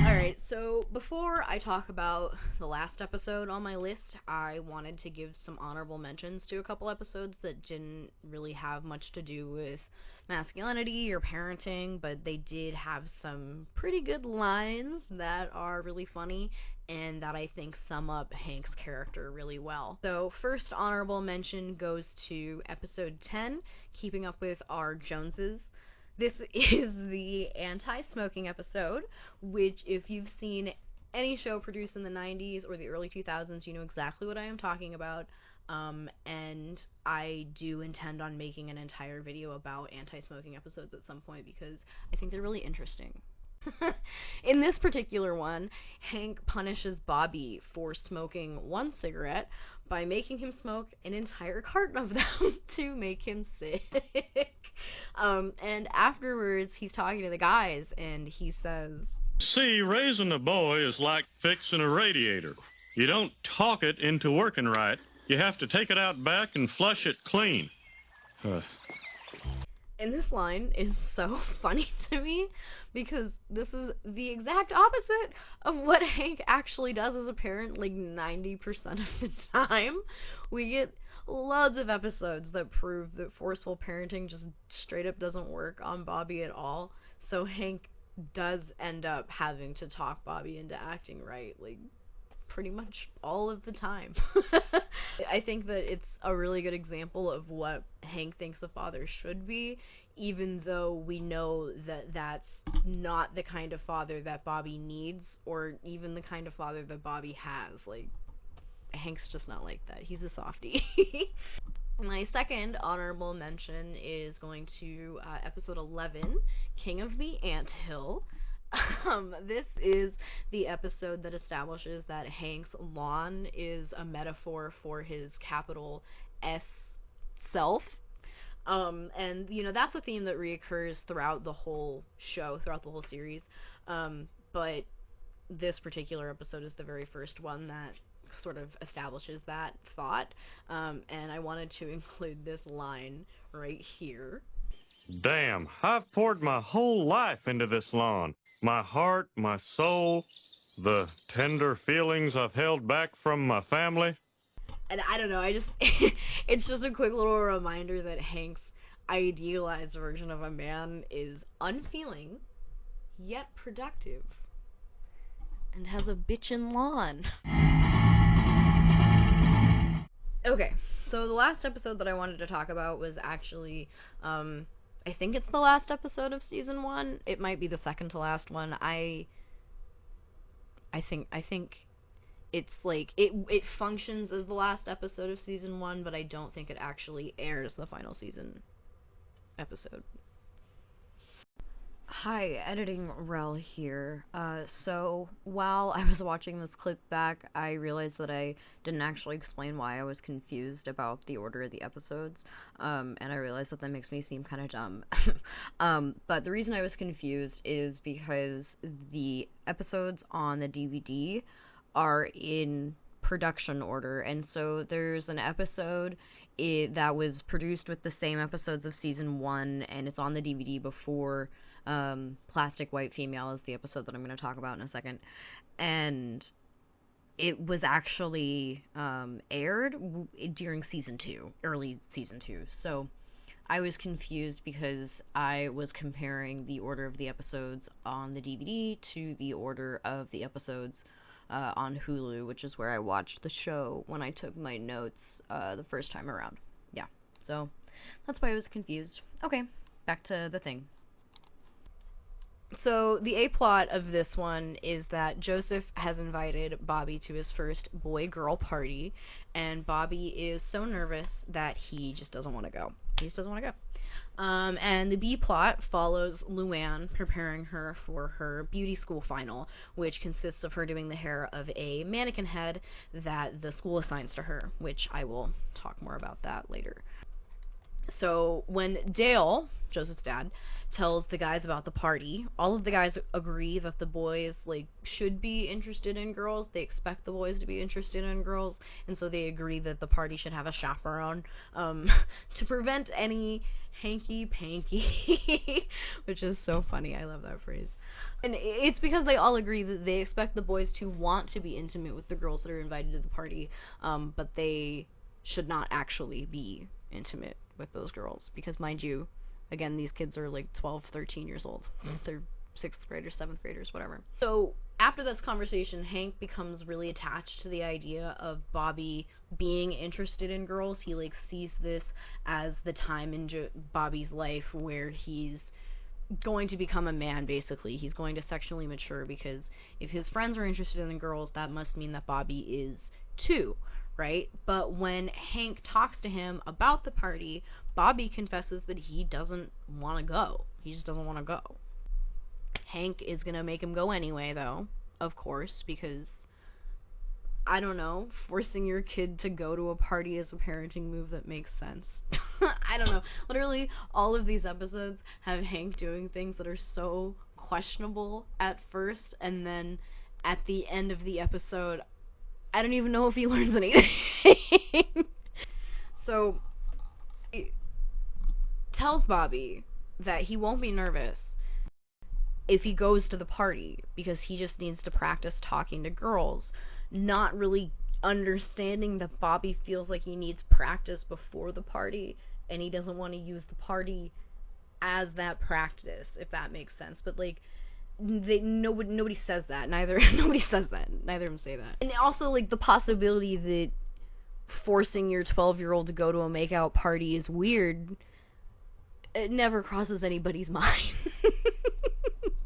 Alright, so before I talk about the last episode on my list, I wanted to give some honorable mentions to a couple episodes that didn't really have much to do with masculinity or parenting, but they did have some pretty good lines that are really funny and that I think sum up Hank's character really well. So first honorable mention goes to episode 10, Keeping Up with Our Joneses. This is the anti-smoking episode, which if you've seen any show produced in the 90s or the early 2000s, you know exactly what I am talking about. And I do intend on making an entire video about anti-smoking episodes at some point because I think they're really interesting. In this particular one, Hank punishes Bobby for smoking one cigarette by making him smoke an entire carton of them to make him sick. And afterwards, he's talking to the guys, and he says, See, raising a boy is like fixing a radiator. You don't talk it into working right. You have to take it out back and flush it clean. And this line is so funny to me because this is the exact opposite of what Hank actually does as a parent 90% of the time. We get loads of episodes that prove that forceful parenting just straight up doesn't work on Bobby at all. So Hank does end up having to talk Bobby into acting right, pretty much all of the time. I think that it's a really good example of what Hank thinks a father should be, even though we know that that's not the kind of father that Bobby needs, or even the kind of father that Bobby has. Hank's just not like that. He's a softie. My second honorable mention is going to episode 11, King of the Anthill. This is the episode that establishes that Hank's lawn is a metaphor for his capital S self. And, that's a theme that reoccurs throughout the whole show, throughout the whole series. But this particular episode is the very first one that sort of establishes that thought. And I wanted to include this line right here. Damn, I've poured my whole life into this lawn. My heart, my soul, the tender feelings I've held back from my family. And I don't know, it's just a quick little reminder that Hank's idealized version of a man is unfeeling, yet productive, and has a bitchin' lawn. Okay, so the last episode that I wanted to talk about was actually, I think it's the last episode of season 1. It might be the second to last one. I think it's it functions as the last episode of season 1, but I don't think it actually airs the final season episode. Hi, Editing Rel here. So while I was watching this clip back, I realized that I didn't actually explain why I was confused about the order of the episodes, and I realized that makes me seem kind of dumb. But the reason I was confused is because the episodes on the DVD are in production order. And so there's an episode that was produced with the same episodes of season 1, and it's on the DVD before Plastic White Female is the episode that I'm going to talk about in a second. And it was actually aired during season 2, early season 2. So I was confused because I was comparing the order of the episodes on the DVD to the order of the episodes on Hulu, which is where I watched the show when I took my notes the first time around. Yeah, so that's why I was confused. Okay, back to the thing. So the A-plot of this one is that Joseph has invited Bobby to his first boy-girl party, and Bobby is so nervous that he just doesn't want to go. He just doesn't want to go. And the B-plot follows Luann preparing her for her beauty school final, which consists of her doing the hair of a mannequin head that the school assigns to her, which I will talk more about that later. So when Dale, Joseph's dad, tells the guys about the party, all of the guys agree that the boys should be interested in girls. They expect the boys to be interested in girls, and so they agree that the party should have a chaperone to prevent any hanky-panky, which is so funny. I love that phrase. And it's because they all agree that they expect the boys to want to be intimate with the girls that are invited to the party, but they should not actually be intimate with those girls, because mind you, again, these kids are 12, 13 years old. They're 6th graders, 7th graders, whatever. So after this conversation, Hank becomes really attached to the idea of Bobby being interested in girls. He sees this as the time in Bobby's life where he's going to become a man, basically. He's going to sexually mature, because if his friends are interested in girls, that must mean that Bobby is too. Right? But when Hank talks to him about the party, Bobby confesses that he doesn't want to go. He just doesn't want to go. Hank is going to make him go anyway, though, of course, because, I don't know, forcing your kid to go to a party is a parenting move that makes sense. I don't know. Literally, all of these episodes have Hank doing things that are so questionable at first, and then at the end of the episode, I don't even know if he learns anything. So, he tells Bobby that he won't be nervous if he goes to the party, because he just needs to practice talking to girls, not really understanding that Bobby feels like he needs practice before the party, and he doesn't want to use the party as that practice, if that makes sense. But nobody says that. Nobody says that. Neither of them say that. And also, the possibility that forcing your 12-year-old to go to a makeout party is weird, it never crosses anybody's mind.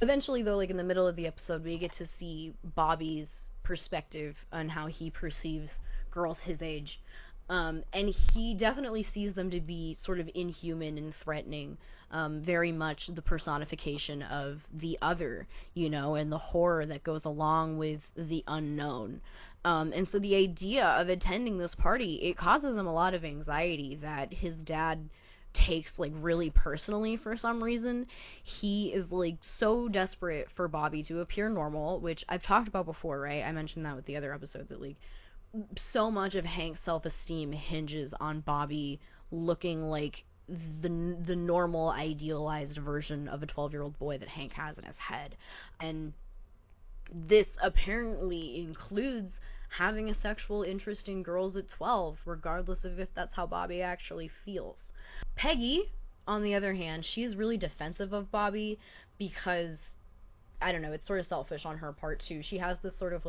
Eventually, though, in the middle of the episode, we get to see Bobby's perspective on how he perceives girls his age. And he definitely sees them to be sort of inhuman and threatening, very much the personification of the other, and the horror that goes along with the unknown. And so the idea of attending this party, it causes him a lot of anxiety that his dad takes really personally for some reason. He is so desperate for Bobby to appear normal, which I've talked about before, right? I mentioned that with the other episode, that so much of Hank's self-esteem hinges on Bobby looking like the normal, idealized version of a 12-year-old boy that Hank has in his head. And this apparently includes having a sexual interest in girls at 12, regardless of if that's how Bobby actually feels. Peggy, on the other hand, she's really defensive of Bobby because, I don't know, it's sort of selfish on her part too. She has this sort of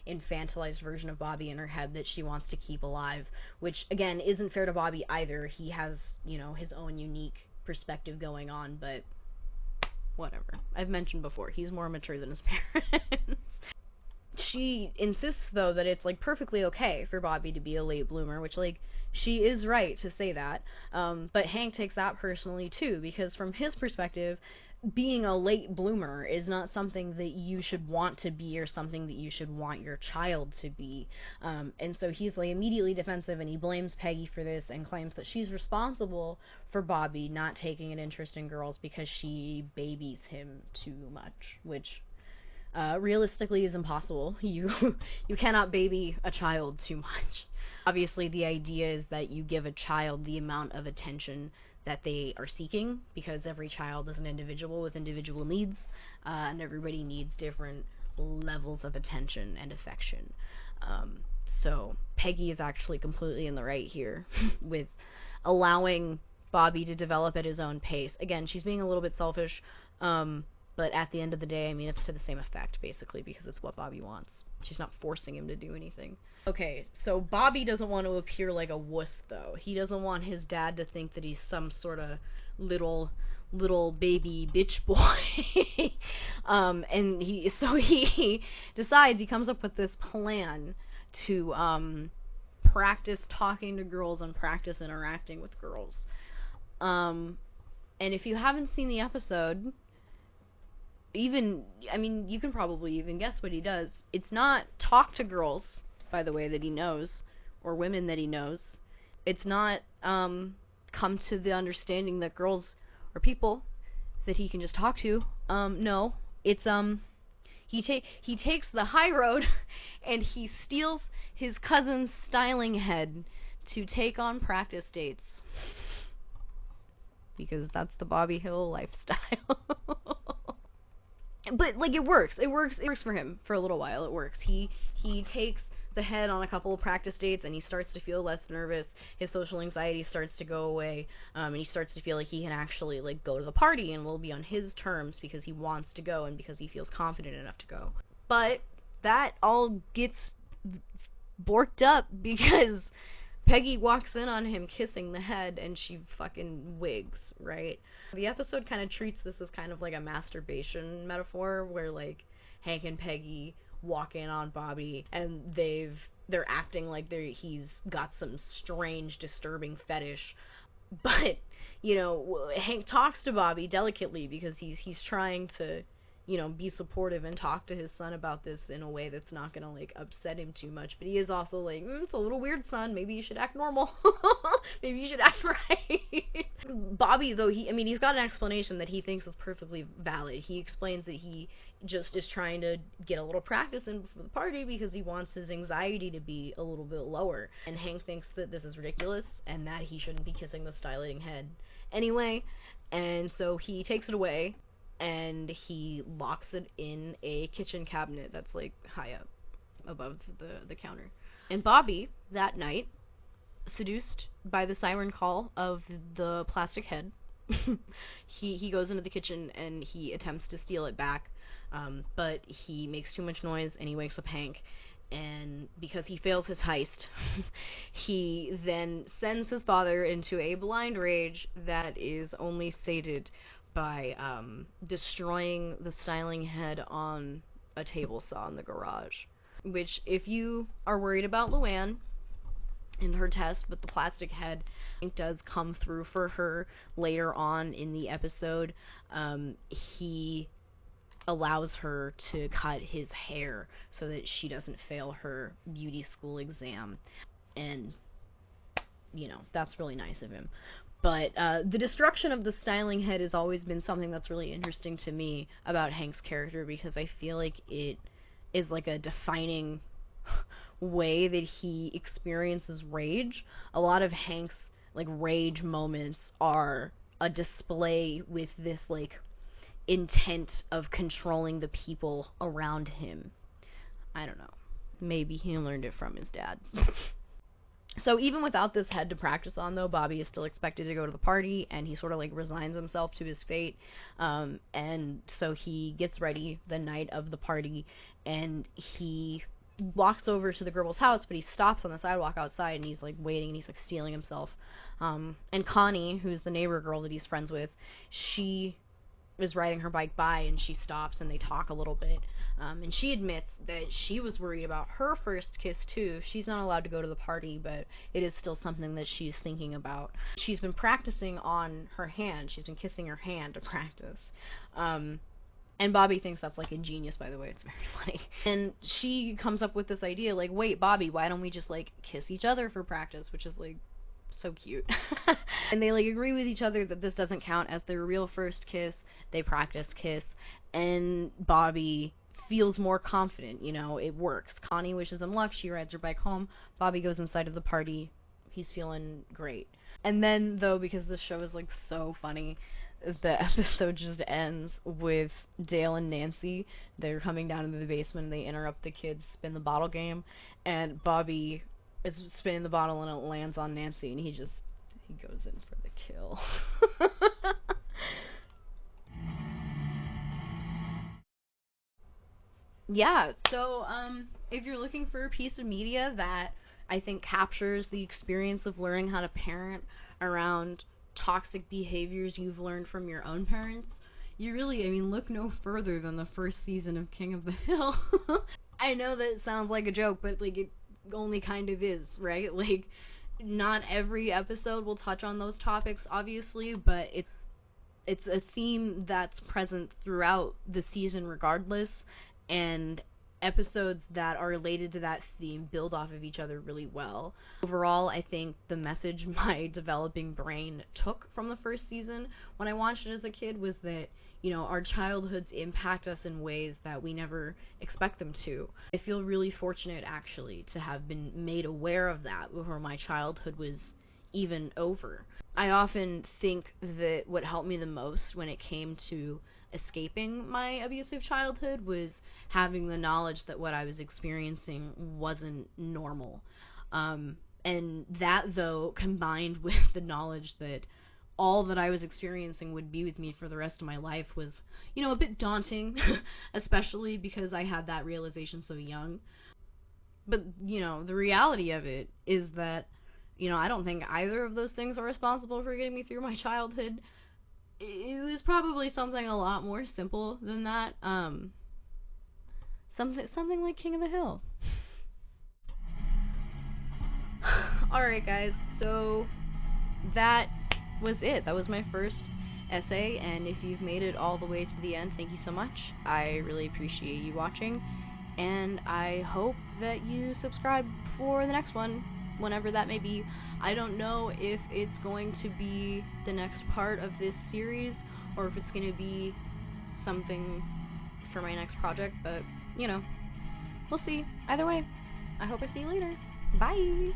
infantilized version of Bobby in her head that she wants to keep alive, which again isn't fair to Bobby either. He has, his own unique perspective going on, but whatever. I've mentioned before, he's more mature than his parents. She insists, though, that it's perfectly okay for Bobby to be a late bloomer, which she is right to say that. But Hank takes that personally too, because from his perspective, being a late bloomer is not something that you should want to be or something that you should want your child to be. And so he's immediately defensive, and he blames Peggy for this and claims that she's responsible for Bobby not taking an interest in girls because she babies him too much, which realistically is impossible. You cannot baby a child too much. Obviously, the idea is that you give a child the amount of attention that they are seeking, because every child is an individual with individual needs, and everybody needs different levels of attention and affection. So Peggy is actually completely in the right here with allowing Bobby to develop at his own pace. Again, she's being a little bit selfish, but at the end of the day, I mean, it's to the same effect, basically, because it's what Bobby wants. She's not forcing him to do anything. Okay, so Bobby doesn't want to appear like a wuss, though. He doesn't want his dad to think that he's some sort of little baby bitch boy. And he decides, he comes up with this plan to practice talking to girls and practice interacting with girls. And if you haven't seen the episode, I mean, you can probably even guess what he does. It's not talk to girls, by the way, that he knows, or women that he knows. It's not come to the understanding that girls are people that he can just talk to. No, it's he takes the high road and he steals his cousin's styling head to take on practice dates. Because that's the Bobby Hill lifestyle. But, like, it works. It works for him for a little while. It works. He takes the head on a couple of practice dates, and he starts to feel less nervous. His social anxiety starts to go away, and he starts to feel like he can actually, like, go to the party and will be on his terms because he wants to go and because he feels confident enough to go. But that all gets borked up because Peggy walks in on him kissing the head, and she fucking wigs, right? The episode kind of treats this as kind of like a masturbation metaphor, where, like, Hank and Peggy walk in on Bobby, and they're acting like he's got some strange, disturbing fetish. But, you know, Hank talks to Bobby delicately because he's trying to, you know, be supportive and talk to his son about this in a way that's not gonna, like, upset him too much. But he is also like, it's a little weird, son. Maybe you should act normal. Maybe you should act right. Bobby, though, he's got an explanation that he thinks is perfectly valid. He explains that he just is trying to get a little practice in before the party because he wants his anxiety to be a little bit lower. And Hank thinks that this is ridiculous and that he shouldn't be kissing the styling head anyway. And so he takes it away, and he locks it in a kitchen cabinet that's, like, high up above the counter. And Bobby, that night, seduced by the siren call of the plastic head, he goes into the kitchen and he attempts to steal it back, but he makes too much noise and he wakes up Hank. And because he fails his heist, he then sends his father into a blind rage that is only sated by destroying the styling head on a table saw in the garage. Which, if you are worried about Luann in her test with the plastic head, it does come through for her later on in the episode. He allows her to cut his hair so that she doesn't fail her beauty school exam. And, you know, that's really nice of him. But the destruction of the styling head has always been something that's really interesting to me about Hank's character, because I feel like it is like a defining way that he experiences rage. A lot of Hank's, like, rage moments are a display with this, like, intent of controlling the people around him. I don't know. Maybe he learned it from his dad. So even without this head to practice on, though, Bobby is still expected to go to the party, and he sort of, like, resigns himself to his fate. And so he gets ready the night of the party, and he walks over to the girl's house, but he stops on the sidewalk outside, and he's, like, waiting, and he's, like, stealing himself. And Connie, who's the neighbor girl that he's friends with, she is riding her bike by, and she stops, and they talk a little bit. And she admits that she was worried about her first kiss, too. She's not allowed to go to the party, but it is still something that she's thinking about. She's been practicing on her hand. She's been kissing her hand to practice. And Bobby thinks that's, like, ingenious, by the way. It's very funny. And she comes up with this idea, like, wait, Bobby, why don't we just, like, kiss each other for practice? Which is, like, so cute. And they, like, agree with each other that this doesn't count as their real first kiss. They practice kiss. And Bobby feels more confident, you know, it works. Connie wishes him luck, she rides her bike home, Bobby goes inside of the party, he's feeling great. And then, though, because this show is, like, so funny, the episode just ends with Dale and Nancy. They're coming down into the basement, and they interrupt the kids' spin the bottle game, and Bobby is spinning the bottle, and it lands on Nancy, and he goes in for the kill. Yeah, so, if you're looking for a piece of media that I think captures the experience of learning how to parent around toxic behaviors you've learned from your own parents, you really, I mean, look no further than the first season of King of the Hill. I know that it sounds like a joke, but, like, it only kind of is, right? Like, not every episode will touch on those topics, obviously, but it's a theme that's present throughout the season regardless, and episodes that are related to that theme build off of each other really well. Overall, I think the message my developing brain took from the first season when I watched it as a kid was that, you know, our childhoods impact us in ways that we never expect them to. I feel really fortunate, actually, to have been made aware of that before my childhood was even over. I often think that what helped me the most when it came to escaping my abusive childhood was having the knowledge that what I was experiencing wasn't normal. And that, though, combined with the knowledge that all that I was experiencing would be with me for the rest of my life was, you know, a bit daunting, especially because I had that realization so young. But, you know, the reality of it is that, you know, I don't think either of those things are responsible for getting me through my childhood. It was probably something a lot more simple than that. Something like King of the Hill. Alright, guys, so that was it. That was my first essay, and if you've made it all the way to the end, thank you so much. I really appreciate you watching, and I hope that you subscribe for the next one, whenever that may be. I don't know if it's going to be the next part of this series, or if it's going to be something for my next project, but, you know, we'll see. Either way, I hope I see you later. Bye!